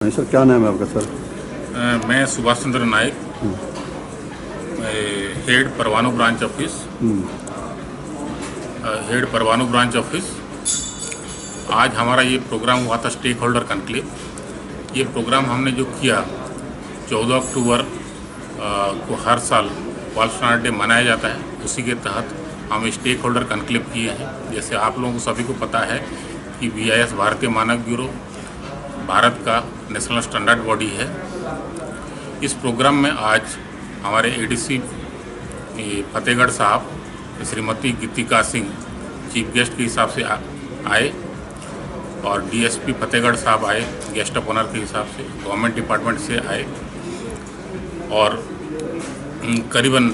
नहीं सर, क्या नाम है आपका सर? मैं Subhash Chandra Nayak, head Parwanoo branch office. Head Parwanoo branch office. आज हमारा ये प्रोग्राम हुआ था स्टेक होल्डर कॉन्क्लेव। ये प्रोग्राम हमने जो किया 14 अक्टूबर को हर साल वर्ल्ड स्टैंडर्ड डे मनाया जाता है, उसी के तहत हम स्टेक होल्डर कॉन्क्लेव किए हैं। जैसे आप लोगों को सभी को पता है कि BIS भारतीय मानक ब्यूरो भारत का नेशनल स्टैंडर्ड बॉडी है। इस प्रोग्राम में आज हमारे ADC फतेहगढ़ साहब श्रीमती गीतिका सिंह चीफ गेस्ट के हिसाब से आए और DSP फतेहगढ़ साहब आए गेस्ट ऑफ ऑनर के हिसाब से, गवर्नमेंट डिपार्टमेंट से आए और करीबन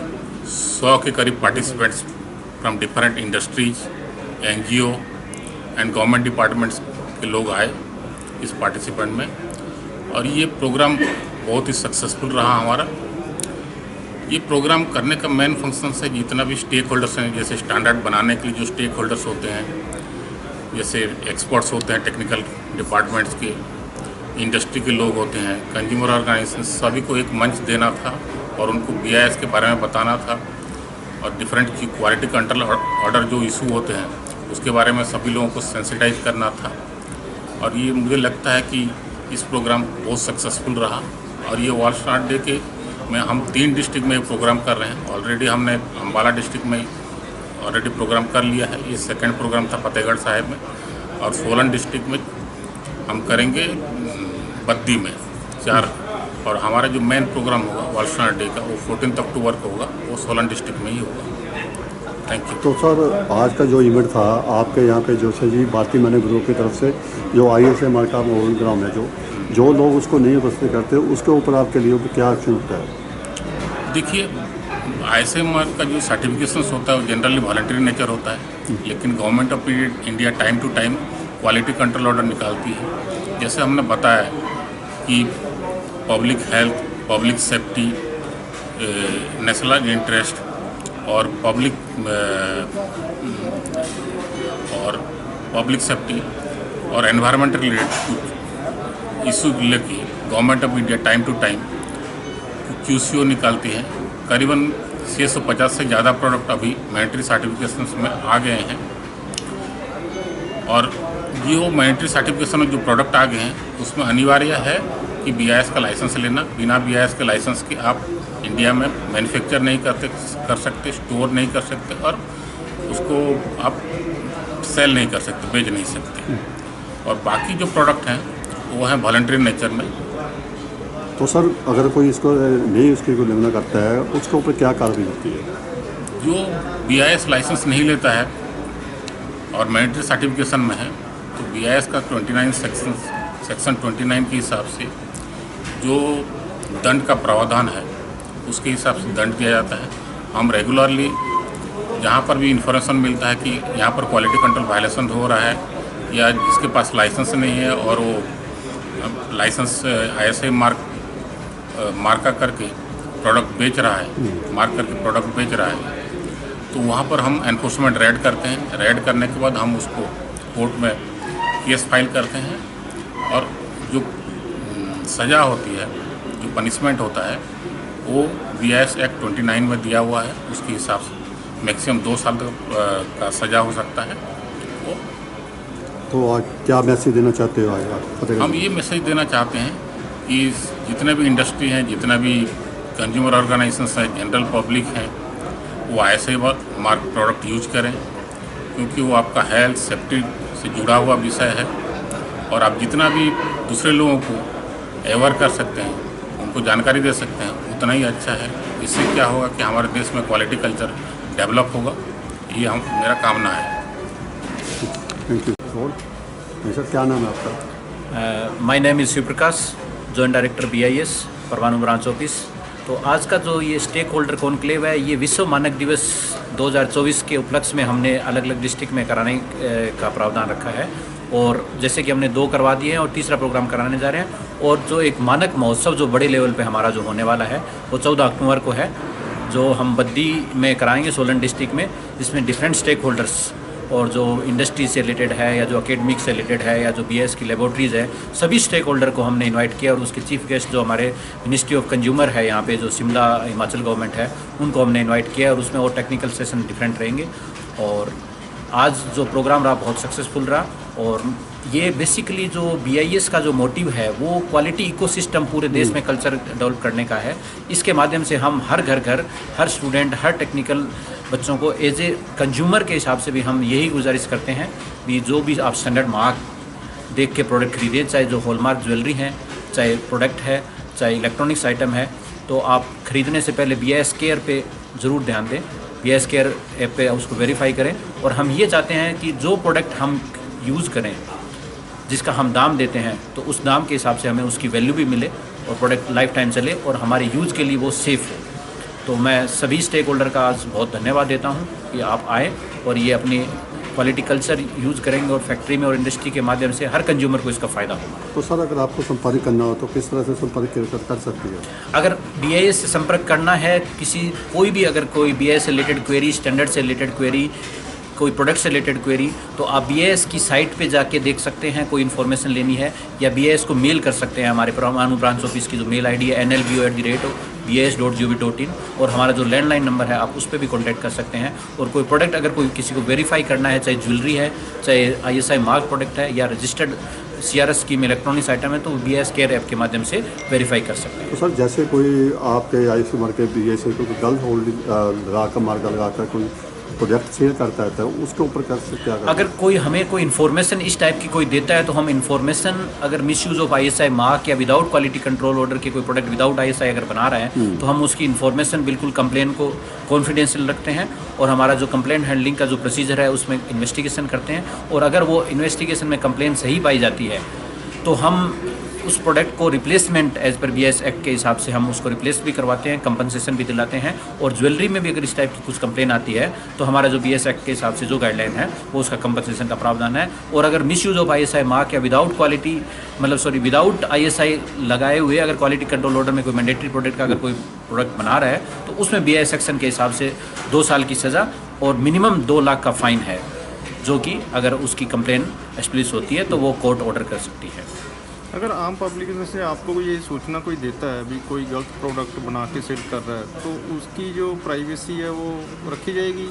100 के करीब participants from different industries, NGO and government departments के लोग आए इस पार्टिसिपेंट में। और ये प्रोग्राम बहुत ही सक्सेसफुल रहा हमारा। ये प्रोग्राम करने का मेन फंक्शन है जितना भी स्टेक होल्डर्स हैं, जैसे स्टैंडर्ड बनाने के लिए जो स्टेक होल्डर्स होते हैं, जैसे एक्सपर्ट्स होते हैं टेक्निकल डिपार्टमेंट्स के, इंडस्ट्री के लोग होते हैं, कंज्यूमर ऑर्गेनाइजेशन, सभी को एक मंच देना था और उनको BIS के बारे में बताना था और डिफरेंट की क्वालिटी कंट्रोल ऑर्डर जो इशू होते हैं उसके बारे में सभी लोगों को सेंसिटाइज करना था। और ये मुझे लगता है कि इस प्रोग्राम बहुत सक्सेसफुल रहा। और ये वर्ल्ड स्टैंडर्ड डे के में हम 3 डिस्ट्रिक्ट में प्रोग्राम कर रहे हैं। ऑलरेडी हमने अम्बाला डिस्ट्रिक्ट में ऑलरेडी प्रोग्राम कर लिया है, ये सेकंड प्रोग्राम था फतेहगढ़ साहिब में, और सोलन डिस्ट्रिक्ट में हम करेंगे बद्दी में 4। और हमारा जो मेन प्रोग्राम होगा वर्ल्ड स्टैंडर्ड डे का वो 14 अक्टूबर को होगा, वो सोलन डिस्ट्रिक्ट में ही होगा। Thank you. तो सर, आज का जो इवेंट था आपके यहाँ पे जो से जी भारतीय मानक ब्यूरो की तरफ से जो ISA मार्क का प्रोग्राम है, जो लोग उसको नहीं उपस्थित करते उसके ऊपर आपके लिए क्या एक्शन होता है? देखिए, ISA मार्क का जो सर्टिफिकेशन होता है वो जनरली वॉलंटरी नेचर होता है, लेकिन government of India time to time quality control order निकालती है। जैसे हमने बताया कि public health, public safety, national interest और पब्लिक सेफ्टी और एनवायरमेंट रिलेटेड इशू लेके government of India time to time QCO निकालती है। करीबन 650 से ज़्यादा प्रोडक्ट अभी मैंडेटरी सर्टिफिकेशन में आ गए हैं। और ये मैंडेटरी सर्टिफिकेशन में जो प्रोडक्ट आ गए हैं उसमें अनिवार्य है कि BIS का लाइसेंस लेना। बिना BIS के लाइसेंस के आप इंडिया में मैन्युफैक्चर नहीं कर सकते, स्टोर नहीं कर सकते और उसको आप सेल नहीं कर सकते, बेच नहीं सकते। और बाकी जो प्रोडक्ट हैं वो हैं वॉलंटरी नेचर में। तो सर, अगर कोई इसको नहीं उसकी उल्लंघना करता है उसके ऊपर क्या कार्रवाई होती है? जो BIS लाइसेंस नहीं लेता है और मैंडेटरी सर्टिफिकेशन में है तो BIS का 29 सेक्शन 29 के हिसाब से जो दंड का प्रावधान है उसके हिसाब से दंड दिया जाता है। हम रेगुलरली जहाँ पर भी इंफॉर्मेशन मिलता है कि यहाँ पर क्वालिटी कंट्रोल वायलेशन हो रहा है या जिसके पास लाइसेंस नहीं है और वो लाइसेंस ISA मार्का करके प्रोडक्ट बेच रहा है, मार्क करके प्रोडक्ट बेच रहा है, तो वहाँ पर हम एनफोर्समेंट रेड करते हैं। रेड करने के बाद हम उसको कोर्ट में केस फाइल करते हैं और जो सज़ा होती है, जो पनिशमेंट होता है वो BIS एक्ट 29 में दिया हुआ है, उसके हिसाब से मैक्सिमम 2 साल तक का सज़ा हो सकता है। तो क्या मैसेज देना चाहते हो आज? हम ये मैसेज देना चाहते हैं कि जितने भी इंडस्ट्री हैं, जितना भी कंज्यूमर ऑर्गेनाइजेशन हैं, जनरल पब्लिक हैं, वो ISA मार्क प्रोडक्ट यूज करें क्योंकि वो आपका हेल्थ सेफ्टी से जुड़ा हुआ विषय है। और आप जितना भी दूसरे लोगों को अवेयर कर सकते हैं, उनको जानकारी दे सकते हैं, उतना ही अच्छा है। इससे क्या होगा कि हमारे देश में क्वालिटी कल्चर डेवलप होगा, ये मेरा कामना है। Thank you sir. क्या नाम है आपका? My name is Shivprakash, joint director BIS Parwanoo branch office. तो आज का जो ये स्टेक होल्डर कॉन्क्लेव है, ये विश्व मानक दिवस 2024 के उपलक्ष्य में हमने अलग अलग डिस्ट्रिक्ट में कराने का प्रावधान रखा है। और जैसे कि हमने 2 करवा दिए हैं और तीसरा प्रोग्राम कराने जा रहे हैं। और जो एक मानक महोत्सव जो बड़े लेवल पे हमारा जो होने वाला है वो 14 अक्टूबर को है, जो हम बद्दी में कराएंगे सोलन डिस्ट्रिक्ट में, जिसमें डिफरेंट स्टेक होल्डर्स और जो इंडस्ट्री से रिलेटेड है या जो एकेडमिक से रिलेटेड है या जो बीएस की लेबोरेटरीज़ है, सभी स्टेक होल्डर को हमने इनवाइट किया और उसके चीफ गेस्ट जो हमारे मिनिस्ट्री ऑफ कंज्यूमर है यहाँ पे जो शिमला हिमाचल गवर्नमेंट है, उनको हमने इनवाइट किया और उसमें और टेक्निकल सेशन डिफरेंट रहेंगे। और आज जो प्रोग्राम रहा बहुत सक्सेसफुल रहा और ये बेसिकली जो BIS का जो मोटिव है वो क्वालिटी इकोसिस्टम पूरे देश में कल्चर डेवलप करने का है। इसके माध्यम से हम हर घर हर स्टूडेंट, हर टेक्निकल बच्चों को एज ए कंज्यूमर के हिसाब से भी हम यही गुजारिश करते हैं कि जो भी आप स्टैंडर्ड मार्क देख के प्रोडक्ट खरीदें, चाहे जो हॉलमार्क ज्वेलरी है, चाहे प्रोडक्ट है, चाहे इलेक्ट्रॉनिक्स आइटम है, तो आप खरीदने से पहले BIS केयर पे ज़रूर ध्यान दें। BIS केयर ऐप पे उसको वेरीफाई करें। और हम ये चाहते हैं कि जो प्रोडक्ट हम यूज़ करें, जिसका हम दाम देते हैं, तो उस दाम के हिसाब से हमें उसकी वैल्यू भी मिले और प्रोडक्ट लाइफ टाइम चले और हमारे यूज़ के लिए वो सेफ़ हो। तो मैं सभी स्टेक होल्डर का आज बहुत धन्यवाद देता हूँ कि आप आए और ये अपनी क्वालिटी कल्चर यूज़ करेंगे और फैक्ट्री में और इंडस्ट्री के माध्यम से हर कंज्यूमर को इसका फ़ायदा होगा। तो सर, अगर आपको संपर्क करना हो तो किस तरह से संपर्क कर सकती है? अगर BIS से संपर्क करना है, कोई भी अगर कोई BIS से रिलेटेड क्वेरी, स्टैंडर्ड से रिलेटेड क्वेरी, कोई प्रोडक्ट से रिलेटेड क्वेरी, तो आप BIS की साइट पे जाके देख सकते हैं। कोई इन्फॉर्मेशन लेनी है या BIS को मेल कर सकते हैं। हमारे परमाणु ब्रांच ऑफिस की जो मेल ID है nlbo@bis.gov.in और हमारा जो लैंडलाइन नंबर है आप उस पर भी कॉन्टैक्ट कर सकते हैं। और कोई प्रोडक्ट अगर कोई किसी को वेरीफाई करना है, चाहे ज्वेलरी है, चाहे ISI मार्क प्रोडक्ट है या रजिस्टर्ड CRS की में इलेक्ट्रॉनिक्स आइटम है, तो BIS केयर ऐप के माध्यम से वेरीफाई कर सकते हैं। तो सर, जैसे कोई आपके IC मार्क के BIS से कोई गलत होल्डिंग लगा कर मार्क लगा कर कोई प्रोडक्ट सेल करता है तो उसके ऊपर कैसे क्या करना? अगर कोई हमें कोई इन्फॉर्मेशन इस टाइप की कोई देता है तो हम इन्फॉर्मेशन अगर मिसयूज़ ऑफ ISI मार्क या विदाउट क्वालिटी कंट्रोल ऑर्डर के कोई प्रोडक्ट विदाउट ISI अगर बना रहे हैं तो हम उसकी इन्फॉर्मेशन बिल्कुल कंप्लेन को कॉन्फिडेंशियल रखते हैं और हमारा जो कंप्लेंट हैंडलिंग का जो प्रोसीजर है उसमें इन्वेस्टिगेशन करते हैं। और अगर वो इन्वेस्टिगेशन में कंप्लेन सही पाई जाती है तो हम उस प्रोडक्ट को रिप्लेसमेंट एज पर BIS एक्ट के हिसाब से हम उसको रिप्लेस भी करवाते हैं, कंपनसेशन भी दिलाते हैं। और ज्वेलरी में भी अगर इस टाइप की कुछ कंप्लेन आती है तो हमारा जो BIS एक्ट के हिसाब से जो गाइडलाइन है वो उसका कंपनसेशन का प्रावधान है। और अगर मिसयूज़ ऑफ ISI मार्क या विदाउट ISI लगाए हुए अगर क्वालिटी कंट्रोल ऑर्डर में कोई मैंडेटरी प्रोडक्ट का अगर कोई प्रोडक्ट बना रहा है तो उसमें BIS सेक्शन के हिसाब से 2 साल की सज़ा और मिनिमम 2 लाख का फ़ाइन है, जो कि अगर उसकी कंप्लेन एस्टेब्लिश होती है तो वो कोर्ट ऑर्डर कर सकती है। अगर आम पब्लिक में से आपको ये सूचना कोई देता है अभी कोई गलत प्रोडक्ट बना के सेल कर रहा है तो उसकी जो प्राइवेसी है वो रखी जाएगी?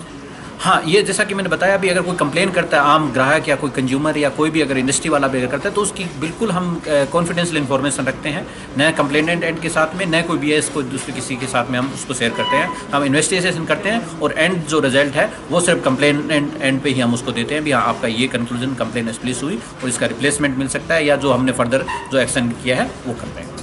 हाँ, ये जैसा कि मैंने बताया अभी, अगर कोई कंप्लेन करता है आम ग्राहक या कोई कंज्यूमर या कोई भी अगर इंडस्ट्री वाला भी अगर करता है तो उसकी बिल्कुल हम कॉन्फिडेंशियल इन्फॉर्मेशन रखते हैं, न कंप्लेनेंट एंड के साथ में, न कोई BIS को दूसरे किसी के साथ में हम उसको शेयर करते हैं। हम इन्वेस्टिगेशन करते हैं और एंड जो रिजल्ट है वो सिर्फ कंप्लेनेंट एंड पे ही हम उसको देते हैं भी हाँ आपका ये कंक्लूजन कंप्लेन एस्टेब्लिश हुई और इसका रिप्लेसमेंट मिल सकता है या जो हमने फर्दर जो एक्शन किया है वो करते हैं।